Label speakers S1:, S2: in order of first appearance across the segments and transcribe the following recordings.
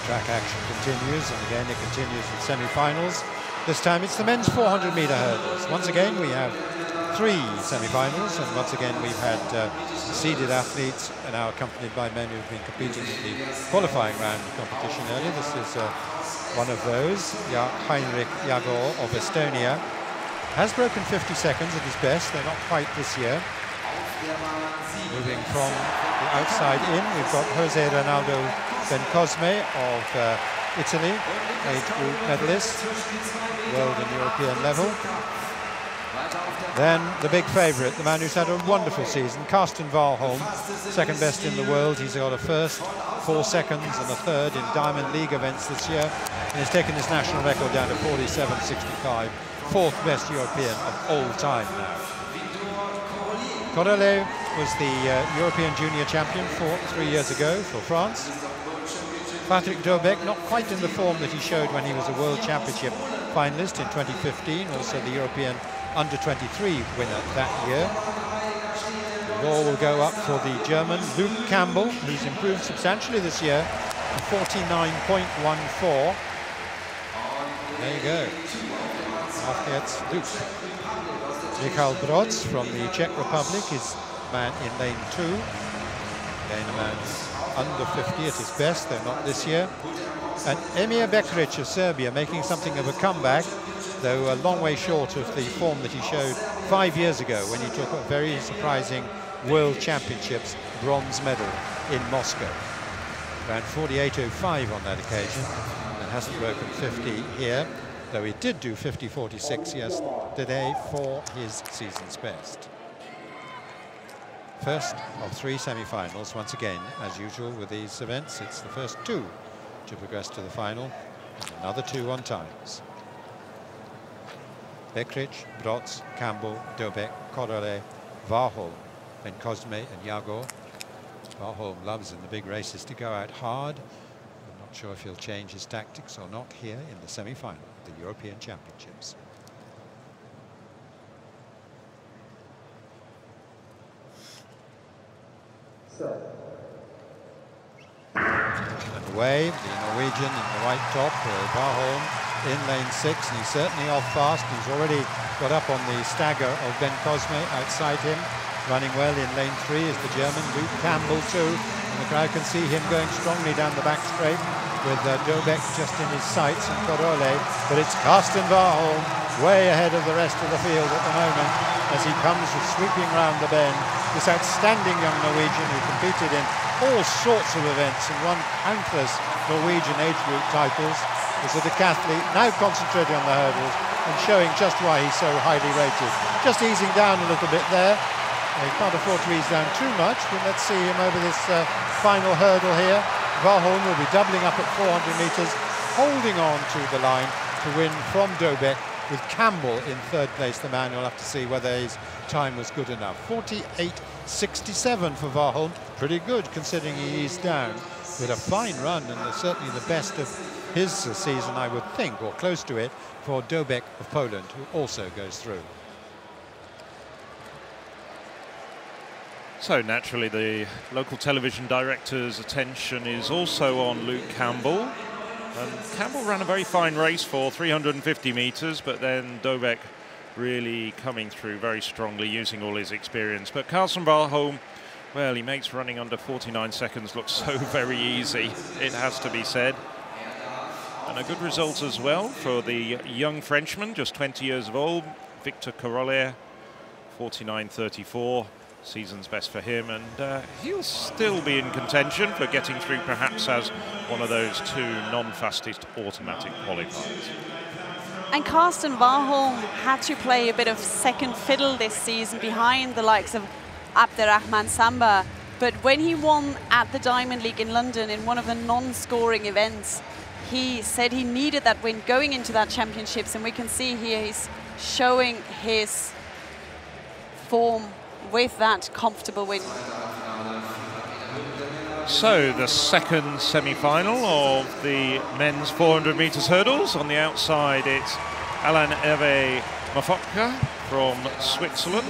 S1: Track action continues, and again it continues with semi-finals. This time it's the men's 400-meter hurdles. Once again we have 3 semi-finals, and once again we've had seeded athletes and now accompanied by men who've been competing in the qualifying round competition earlier. This is one of those. Heinrich Jagor of Estonia has broken 50 seconds at his best. They're not quite this year. Moving from the outside in, we've got Jose Ronaldo Bencosme of Italy, age group medalist, world and European level. Then the big favourite, the man who's had a wonderful season, Carsten Valholm, second best in the world. He's got a first, 4 seconds, and a third in Diamond League events this year, and has taken his national record down to 47.65, 4th best European of all time now. Corrale was the European junior champion 3 years ago for France. Patrick Dobek, not quite in the form that he showed when he was a World Championship finalist in 2015, also the European under-23 winner that year. The ball will go up for the German Luke Campbell, who's improved substantially this year, 49.14. There you go. Off gets Luke. Michal Brodz from the Czech Republic is man in lane 2. Again, a man under 50 at his best, though not this year. And Emilia Beckrich of Serbia making something of a comeback, though a long way short of the form that he showed 5 years ago when he took a very surprising World Championships bronze medal in Moscow. Ran 48.05 on that occasion and hasn't broken 50 here, though he did do 50.46 yesterday for his season's best. First of 3 semi-finals. Once again, as usual with these events, it's the first 2 to progress to the final, and another 2 on times. Beckrich, Brodz, Campbell, Dobek, Corrale, Valholm, Bencosme and Jagor. Valholm loves in the big races to go out hard. I'm not sure if he'll change his tactics or not here in the semi-final of the European Championships. And away, the Norwegian in the white top, Valholm in lane 6, and he's certainly off fast. He's already got up on the stagger of Bencosme outside him. Running well in lane 3 is the German Luke Campbell too, and the crowd can see him going strongly down the back straight with Dobek just in his sights and Corrale, but it's Carsten Valholm way ahead of the rest of the field at the moment as he comes sweeping round the bend. This outstanding young Norwegian who competed in all sorts of events and won countless Norwegian age group titles, is a decathlete, now concentrating on the hurdles and showing just why he's so highly rated. Just easing down a little bit there. He can't afford to ease down too much, but let's see him over this final hurdle here. Valholm will be doubling up at 400 metres, holding on to the line to win from Dobek, with Campbell in 3rd place, the man. You'll have to see whether his time was good enough. 48.67 for Valholm, pretty good considering he eased down, with a fine run and certainly the best of his season, I would think, or close to it, for Dobek of Poland, who also goes through.
S2: So naturally the local television director's attention is also on Luke Campbell. And Campbell ran a very fine race for 350 metres, but then Dobek really coming through very strongly, using all his experience. But Carsten Valholm, well, he makes running under 49 seconds look so very easy, it has to be said. And a good result as well for the young Frenchman, just 20 years of old, Victor Corrale, 49.34. Season's best for him, and he'll still be in contention for getting through perhaps as one of those 2 non-fastest automatic qualifiers.
S3: And Carsten Valholm had to play a bit of second fiddle this season behind the likes of Abderrahman Samba, but when he won at the Diamond League in London in one of the non-scoring events, he said he needed that win going into that championships, and we can see here he's showing his form with that comfortable win.
S2: So the second semi-final of the men's 400 metres hurdles. On the outside it's Alain Hervé Mafotka from Switzerland.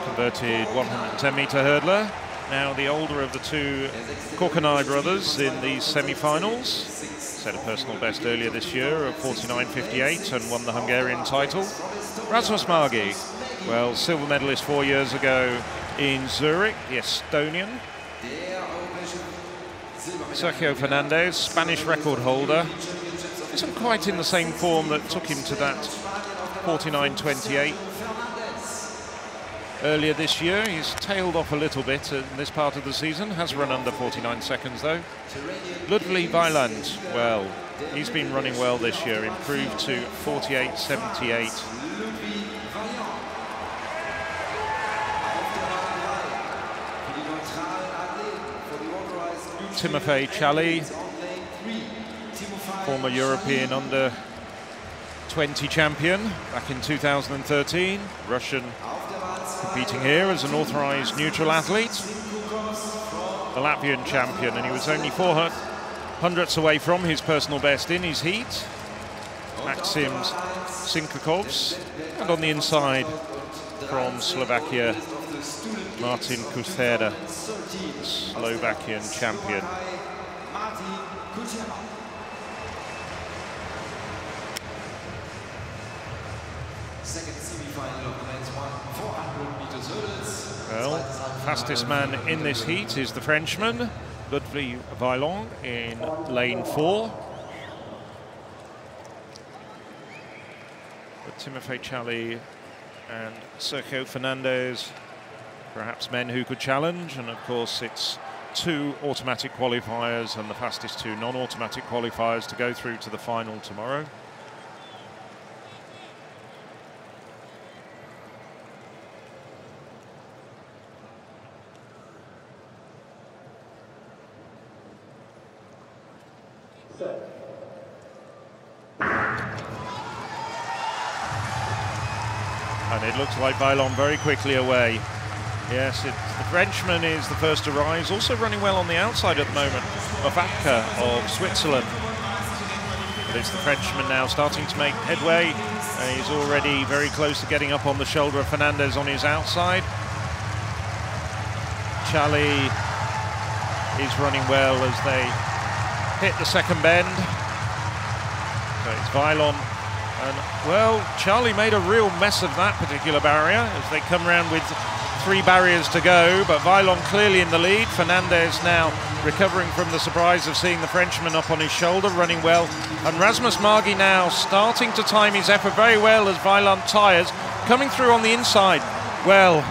S2: Converted 110 metre hurdler. now the older of the two Kokanai brothers in these semi-finals. Set a personal best earlier this year of 49.58 and won the Hungarian title. Rasmus Margi, well, silver medalist 4 years ago in Zurich, the Estonian. Sergio Fernandez, Spanish record holder. Isn't quite in the same form that took him to that 49.28 earlier this year. He's tailed off a little bit in this part of the season, has run under 49 seconds though. Ludwig Weiland, well, he's been running well this year, improved to 48.78. Timofey Chali, former European under-20 champion back in 2013, Russian, competing here as an authorized neutral athlete. The Latvian champion, and he was only 4 hundredths away from his personal best in his heat. Maxim Sinkakovs, and on the inside from Slovakia, Martin Kuthera, Slovakian champion.
S4: Second semi-final of the men's 400 meters hurdles.
S2: Well, fastest man in this heat is the Frenchman, Ludwig Weiland, in lane 4. But Timofey Chali and Sergio Fernandez, perhaps men who could challenge, and of course it's 2 automatic qualifiers and the fastest 2 non-automatic qualifiers to go through to the final tomorrow. And it looks like Weiland very quickly away. Yes, the Frenchman is the first to rise, also running well on the outside at the moment, Mavatka of Switzerland. But it's the Frenchman now starting to make headway. He's already very close to getting up on the shoulder of Fernandez on his outside. Chali is running well as they hit the second bend. So it's Weiland. And, well, Chali made a real mess of that particular barrier as they come around with 3 barriers to go, but Weiland clearly in the lead. Fernandez now recovering from the surprise of seeing the Frenchman up on his shoulder, running well. And Rasmus Margi now starting to time his effort very well as Weiland tires, coming through on the inside. Well,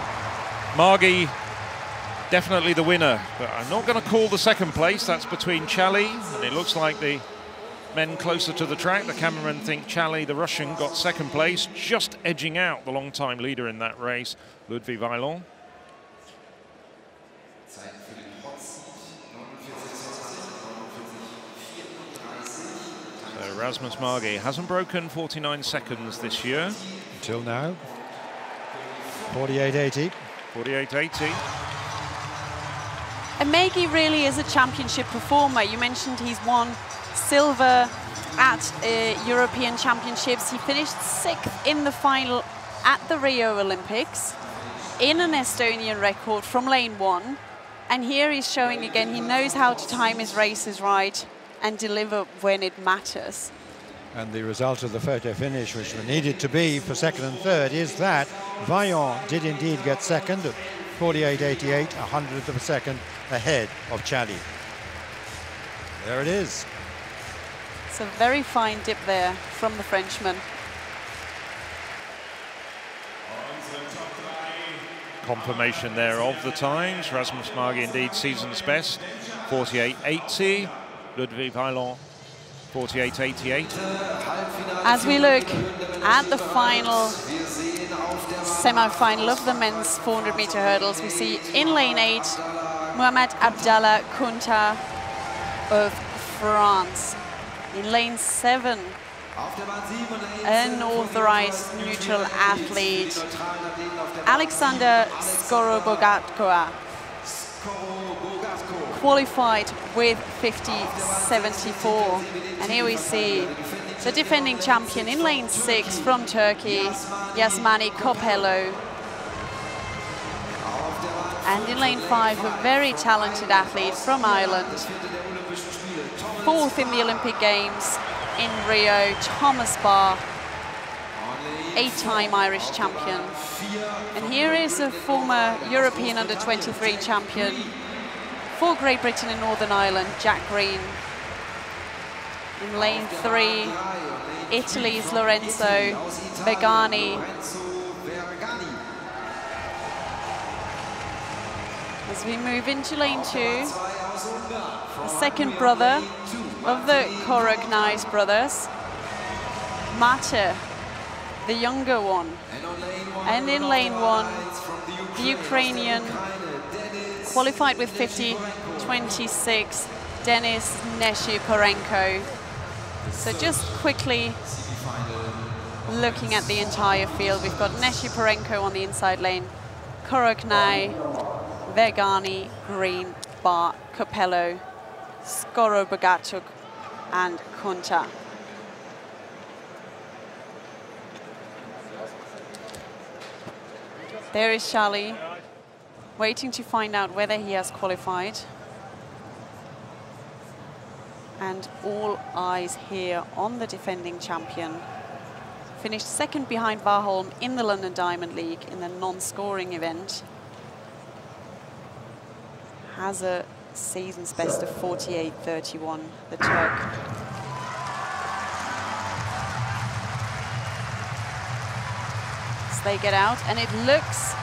S2: Margi definitely the winner, but I'm not going to call the second place. That's between Chali, and it looks like the men closer to the track, the cameramen think Chali, the Russian, got second place, just edging out the long-time leader in that race, Ludwig Weiland. So Rasmus Margi hasn't broken 49 seconds this year.
S1: Until now. 48.80.
S2: 48.80.
S3: And Margi really is a championship performer. You mentioned he's won silver at European Championships. He finished 6th in the final at the Rio Olympics in an Estonian record from lane 1. And here he's showing again he knows how to time his races right and deliver when it matters.
S1: And the result of the photo finish, which needed to be for 2nd and 3rd, is that Weiland did indeed get 2nd at 48.88, 100th of a second ahead of Chali. There it is.
S3: It's a very fine dip there from the Frenchman.
S2: Confirmation there of the times. Rasmus Margi indeed season's best, 48.80. Ludwig Weiland, 48.88.
S3: As we look at the final semi-final of the men's 400-meter hurdles, we see in lane 8 Mohamed Abdallah Kunta of France. In lane 7, an authorized neutral athlete, Alexander Skorobogatkoa, qualified with 50.74. And here we see the defending champion in lane 6 from Turkey, Yasmani Kopello. And in lane 5, a very talented athlete from Ireland. 4th in the Olympic Games in Rio, Thomas Barr, 8-time Irish champion. And here is a former European under-23 champion for Great Britain and Northern Ireland, Jack Green. In lane 3, Italy's Lorenzo Vergani. As we move into lane 2, the second brother of the Koroknais brothers, Mate, the younger one. And in lane 1, the Ukrainian, qualified with 50.26, Denis Neshiporenko. So just quickly looking at the entire field, we've got Neshiporenko on the inside lane, Koroknai, Vergani, Green, Barr, Capello, Skoro Bogatuk, and Kunta. There is Shali, waiting to find out whether he has qualified. And all eyes here on the defending champion. Finished 2nd behind Valholm in the London Diamond League in the non-scoring event. Has a season's best of 48.31, the Turk. As they get out, and it looks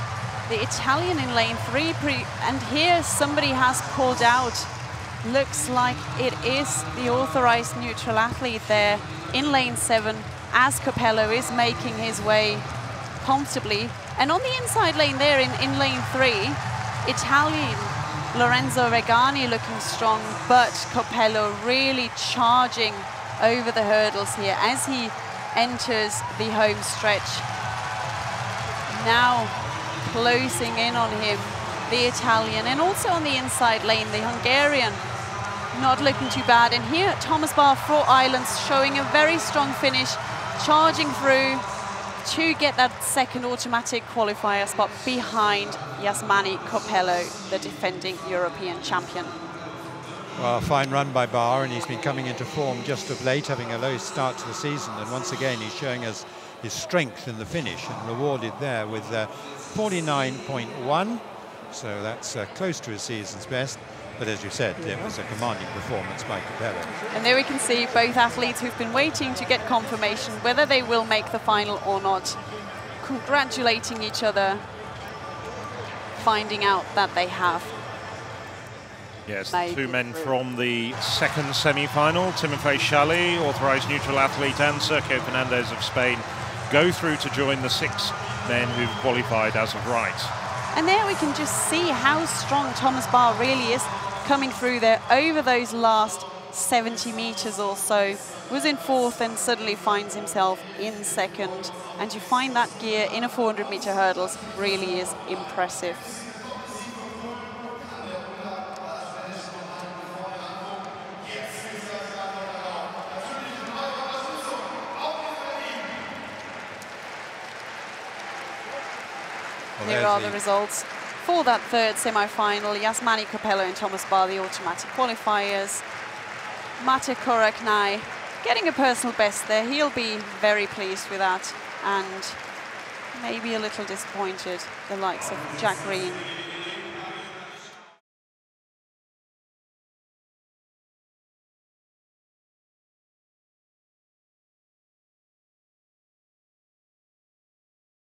S3: the Italian in lane 3, and here somebody has pulled out. Looks like it is the authorized neutral athlete there in lane 7, as Capello is making his way comfortably. And on the inside lane there in lane 3, Italian Lorenzo Vergani looking strong, but Capello really charging over the hurdles here as he enters the home stretch. Now closing in on him, the Italian, and also on the inside lane, the Hungarian, not looking too bad. And here, Thomas Barr for Ireland showing a very strong finish, charging through to get that second automatic qualifier spot behind Yasmani Capello, the defending European champion.
S1: Well, fine run by Barr, and he's been coming into form just of late, having a low start to the season. And once again, he's showing us his strength in the finish, and rewarded there with 49.1. So that's close to his season's best. But as you said, it was a commanding performance by Capello.
S3: And there we can see both athletes who've been waiting to get confirmation whether they will make the final or not, congratulating each other, finding out that they have.
S2: Yes, the two men from the second semi-final, Timofey Shali, authorized neutral athlete, and Sergio Fernandez of Spain, go through to join the 6 men who've qualified as of right.
S3: And there we can just see how strong Thomas Barr really is, coming through there over those last 70 meters or so. Was in 4th and suddenly finds himself in 2nd. And to find that gear in a 400-meter hurdles really is impressive. Here are the results for that 3rd semi-final. Yasmani Capello and Thomas Barr, the automatic qualifiers. Mate Koroknai getting a personal best there. He'll be very pleased with that, and maybe a little disappointed, the likes of Jack Green